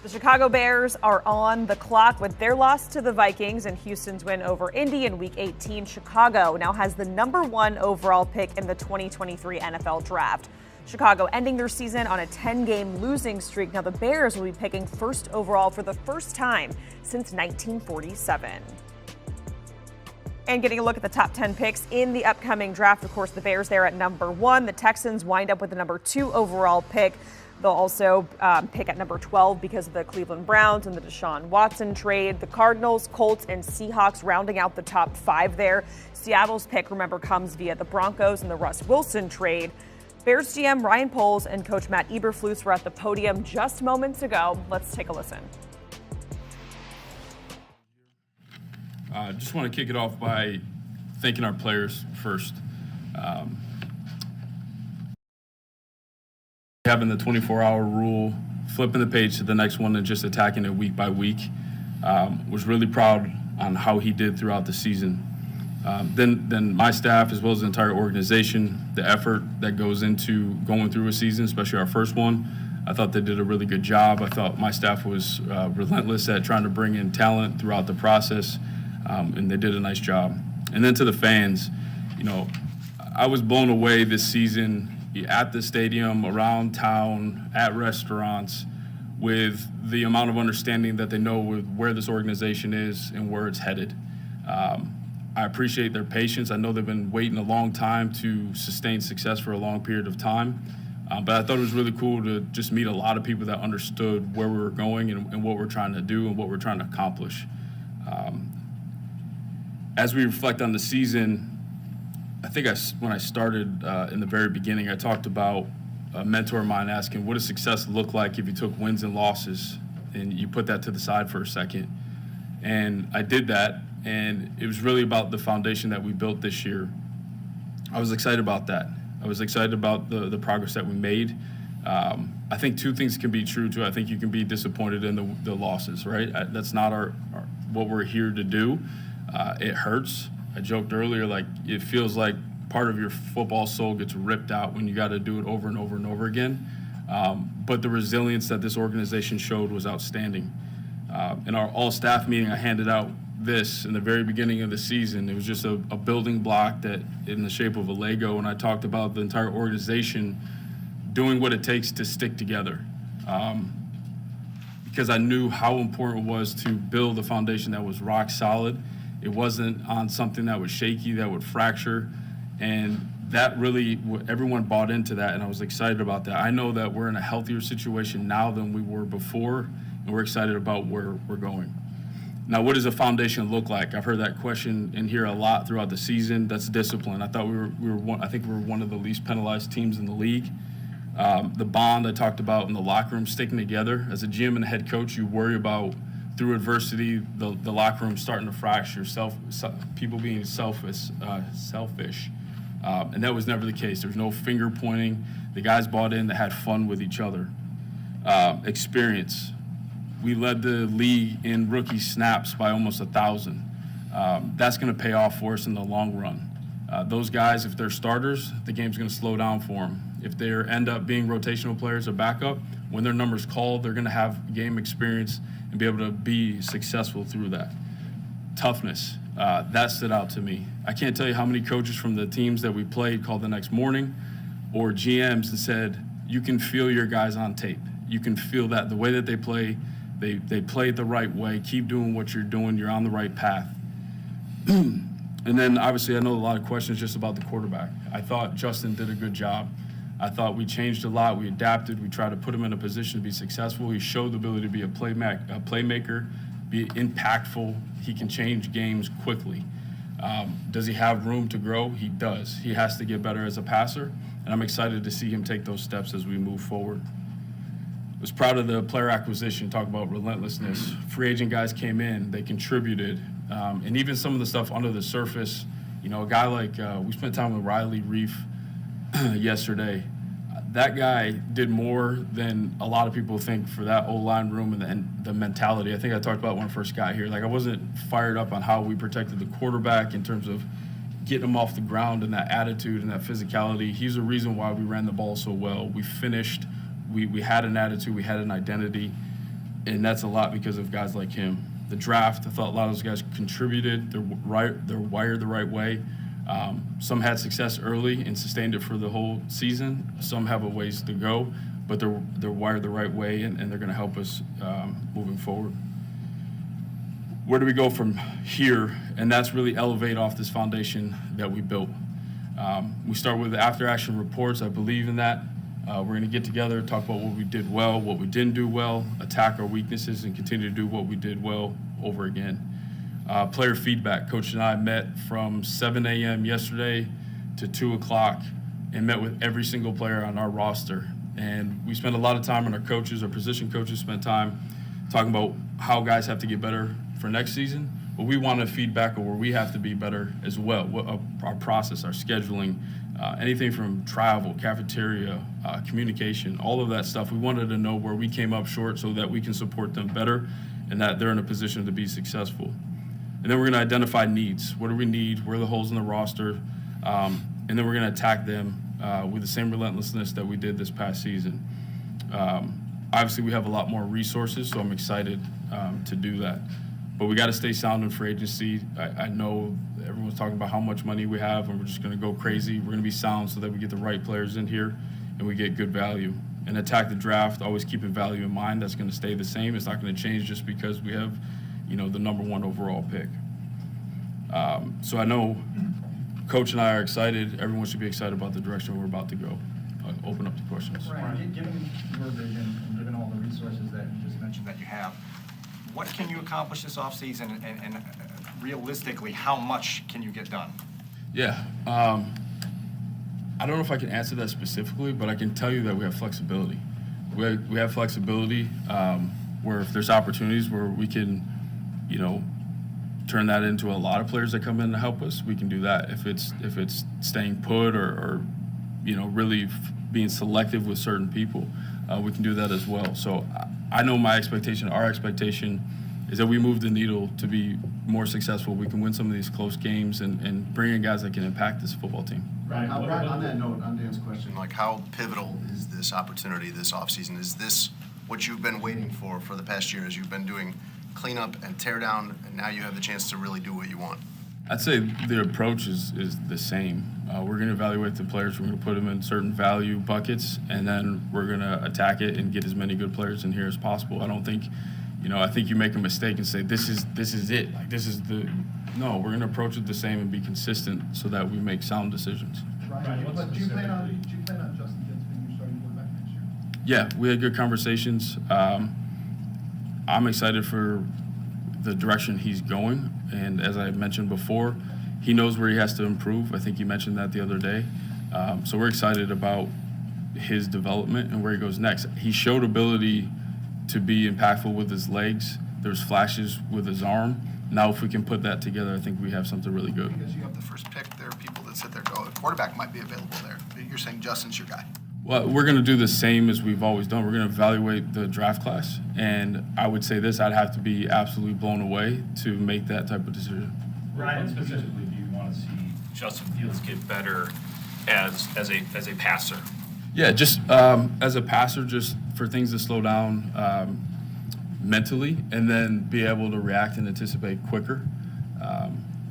The Chicago Bears are on the clock with their loss to the Vikings and Houston's win over Indy in Week 18. Chicago now has the #1 overall pick in the 2023 NFL Draft. Chicago ending their season on a 10-game losing streak. Now the Bears will be picking first overall for the first time since 1947. And getting a look at the top 10 picks in the upcoming draft. Of course, the Bears there at #1. The Texans wind up with the #2 overall pick. They'll also pick at #12 because of the Cleveland Browns and the Deshaun Watson trade. The Cardinals, Colts, and Seahawks rounding out the top 5 there. Seattle's pick, remember, comes via the Broncos and the Russ Wilson trade. Bears GM Ryan Poles and Coach Matt Eberflus were at the podium just moments ago. Let's take a listen. I just want to kick it off by thanking our players first. Having the 24-hour rule, flipping the page to the next one and just attacking it week by week. Was really proud on how he did throughout the season. Then my staff, as well as the entire organization, the effort that goes into going through a season, especially our first one, I thought they did a really good job. I thought my staff was relentless at trying to bring in talent throughout the process, and they did a nice job. And then to the fans, I was blown away this season at the stadium, around town, at restaurants, with the amount of understanding that they know with where this organization is and where it's headed. I appreciate their patience. I know they've been waiting a long time to sustain success for a long period of time. But I thought it was really cool to just meet a lot of people that understood where we were going and what we're trying to do and what we're trying to accomplish. As we reflect on the season, I think when I started in the very beginning, I talked about a mentor of mine asking, what does success look like if you took wins and losses and you put that to the side for a second? And I did that, and it was really about the foundation that we built this year. I was excited about that. I was excited about the progress that we made. I think two things can be true, too. I think you can be disappointed in the losses, right? That's not what we're here to do. It hurts. I joked earlier, it feels like part of your football soul gets ripped out when you got to do it over and over and over again. But the resilience that this organization showed was outstanding. In our all-staff meeting, I handed out this in the very beginning of the season. It was just a building block that in the shape of a Lego, and I talked about the entire organization doing what it takes to stick together. Because I knew how important it was to build a foundation that was rock solid. It wasn't on something that was shaky, that would fracture. And that really, everyone bought into that, and I was excited about that. I know that we're in a healthier situation now than we were before, and we're excited about where we're going. Now, what does a foundation look like? I've heard that question in here a lot throughout the season. That's discipline. I thought we were one of the least penalized teams in the league. The bond I talked about in the locker room, sticking together. As a GM and a head coach, you worry about, through adversity, the locker room starting to fracture, people being selfish. And that was never the case. There was no finger pointing. The guys bought in, they had fun with each other. Experience. We led the league in rookie snaps by almost 1,000. That's going to pay off for us in the long run. Those guys, if they're starters, the game's going to slow down for them. If they end up being rotational players or backup, when their number's called, they're going to have game experience and be able to be successful through that. Toughness, that stood out to me. I can't tell you how many coaches from the teams that we played called the next morning, or GMs that said, you can feel your guys on tape. You can feel that the way that they play it the right way. Keep doing what you're doing. You're on the right path. And then, obviously, I know a lot of questions just about the quarterback. I thought Justin did a good job. I thought we changed a lot. We adapted. We tried to put him in a position to be successful. He showed the ability to be a playmaker, be impactful. He can change games quickly. Does he have room to grow? He does. He has to get better as a passer, and I'm excited to see him take those steps as we move forward. I was proud of the player acquisition, talk about relentlessness. Free agent guys came in, they contributed, and even some of the stuff under the surface. A guy like, we spent time with Riley Reef yesterday. That guy did more than a lot of people think for that O-line room and the mentality. I think I talked about when I first got here. I wasn't fired up on how we protected the quarterback in terms of getting him off the ground and that attitude and that physicality. He's the reason why we ran the ball so well. We finished. We had an attitude. We had an identity. and that's a lot because of guys like him. The draft, I thought a lot of those guys contributed. They're wired the right way. Some had success early and sustained it for the whole season. Some have a ways to go, but they're wired the right way, and they're going to help us moving forward. Where do we go from here? And that's really elevate off this foundation that we built. We start with the after-action reports. I believe in that. We're going to get together, talk about what we did well, what we didn't do well, attack our weaknesses, and continue to do what we did well over again. Player feedback. Coach and I met from 7 a.m. yesterday to 2 o'clock and met with every single player on our roster. And we spent a lot of time on our coaches, our position coaches spent time talking about how guys have to get better for next season. But we want to feedback on where we have to be better as well. Our process, our scheduling, anything from travel, cafeteria, communication, all of that stuff. We wanted to know where we came up short so that we can support them better and that they're in a position to be successful. And then we're going to identify needs. What do we need? Where are the holes in the roster? And then we're going to attack them with the same relentlessness that we did this past season. Obviously, we have a lot more resources, so I'm excited to do that. But we got to stay sound in free agency. I know everyone's talking about how much money we have, and we're just going to go crazy. We're going to be sound so that we get the right players in here and we get good value. And attack the draft, always keeping value in mind. That's going to stay the same. It's not going to change just because we have, the number 1 overall pick. So I know Coach and I are excited. Everyone should be excited about the direction we're about to go. I'll open up to questions. Ryan, given your vision and given all the resources that you just mentioned that you have, what can you accomplish this offseason, and realistically, how much can you get done? Yeah. I don't know if I can answer that specifically, but I can tell you that we have flexibility. We have flexibility where if there's opportunities where we can, turn that into a lot of players that come in to help us, we can do that. If it's staying put or really being selective with certain people, we can do that as well. So I know our expectation is that we move the needle to be more successful. We can win some of these close games and bring in guys that can impact this football team. Right. On that note, on Dan's question, how pivotal is this opportunity this offseason? Is this what you've been waiting for the past year, as you've been doing cleanup and tear down, and now you have the chance to really do what you want? I'd say the approach is the same. We're going to evaluate the players. We're going to put them in certain value buckets, and then we're going to attack it and get as many good players in here as possible. I don't think, I think you make a mistake and say, this is it. No, we're going to approach it the same and be consistent so that we make sound decisions. Right. But do you plan on Justin Fields being your starting quarterback next year? Yeah, we had good conversations. I'm excited for the direction he's going, and as I mentioned before, he knows where he has to improve. I think you mentioned that the other day. So we're excited about his development and where he goes next. He showed ability to be impactful with his legs. There's flashes with his arm. Now if we can put that together, I think we have something really good. Because you have the first pick, there are people that sit there and go, a quarterback might be available there. You're saying Justin's your guy. Well, we're going to do the same as we've always done. We're going to evaluate the draft class, and I would say this, I'd have to be absolutely blown away to make that type of decision. Ryan, specifically, do you want to see Justin Fields get better as a passer? Yeah, just as a passer, just for things to slow down mentally and then be able to react and anticipate quicker.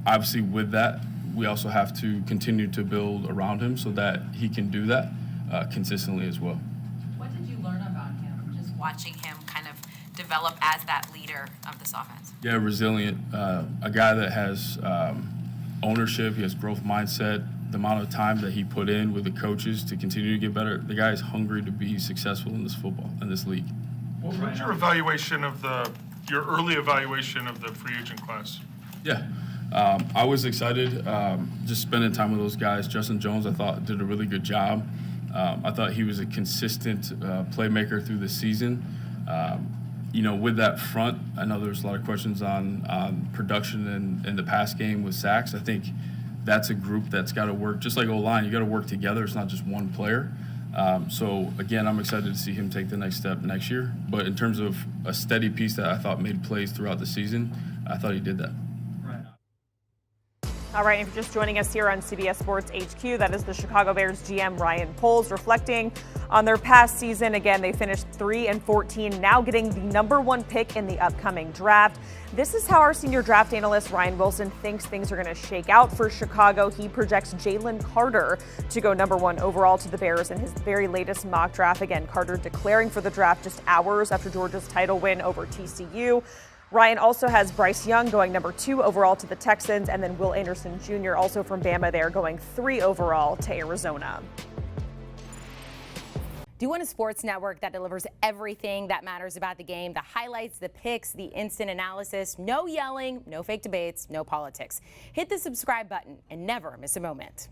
Obviously, with that, we also have to continue to build around him so that he can do that consistently as well. What did you learn about him, just watching him kind of develop as that leader of this offense? Yeah, resilient. A guy that has ownership, he has growth mindset. The amount of time that he put in with the coaches to continue to get better. The guy is hungry to be successful in this league. What was your evaluation of your early evaluation of the free agent class? Yeah, I was excited just spending time with those guys. Justin Jones, I thought, did a really good job. I thought he was a consistent playmaker through the season. With that front, I know there's a lot of questions on production in the pass game with sacks. I think that's a group that's got to work, just like O-line, you got to work together. It's not just one player. So, again, I'm excited to see him take the next step next year. But in terms of a steady piece that I thought made plays throughout the season, I thought he did that. All right, if you're just joining us here on CBS Sports HQ, that is the Chicago Bears GM Ryan Poles reflecting on their past season. Again, they finished 3-14, now getting the #1 pick in the upcoming draft. This is how our senior draft analyst Ryan Wilson thinks things are going to shake out for Chicago. He projects Jalen Carter to go #1 overall to the Bears in his very latest mock draft. Again, Carter declaring for the draft just hours after Georgia's title win over TCU. Ryan also has Bryce Young going #2 overall to the Texans, and then Will Anderson Jr. also from Bama there going 3 overall to Arizona. Do you want a sports network that delivers everything that matters about the game? The highlights, the picks, the instant analysis, no yelling, no fake debates, no politics. Hit the subscribe button and never miss a moment.